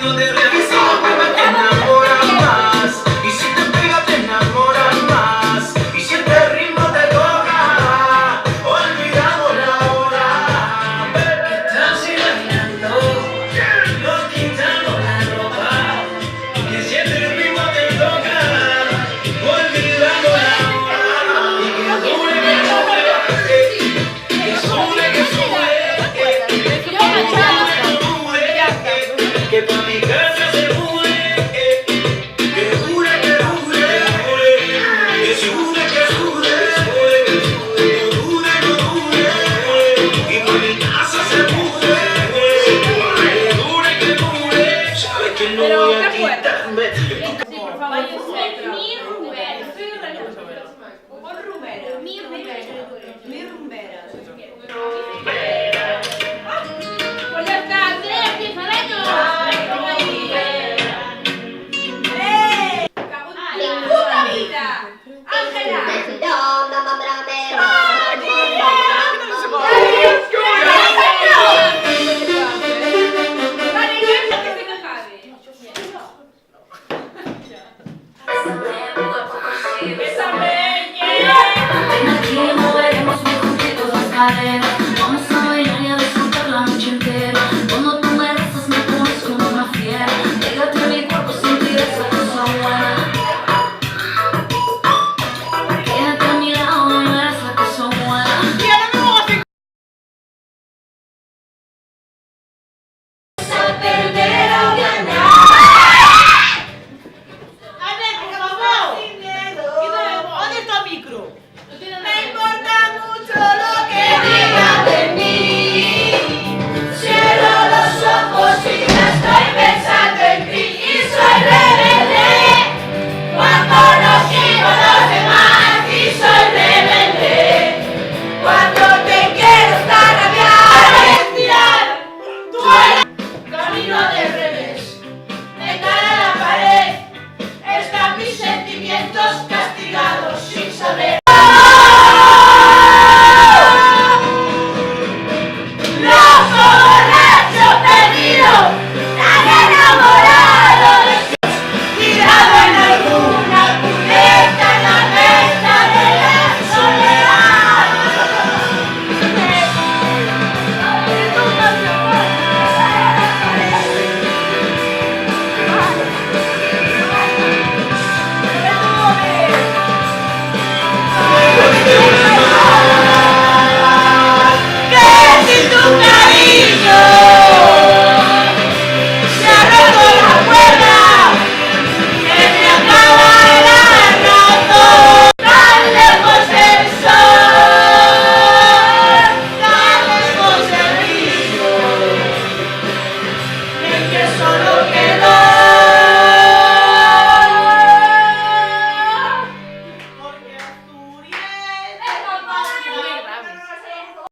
No te reviso, te enamoras más. Y si te pega, te enamoras más. Y si este ritmo te toca, olvidamos la hora. ¿Qué tal si bailando nos quitamos la ropa? Que si este ritmo te toca, olvidamos la hora. Y que dure, que sube, que sube. Que pa' mi casa se mude, que dure, que dure, que sude, que sude, que dure, que dure, y pa' mi casa se mude, que dure, que dure, sabes que no voy a quitarme. Sí, por favor, mi rumbera. Estoy ordenando. Pon rumbera. Mi rumbera. Mi rumbera.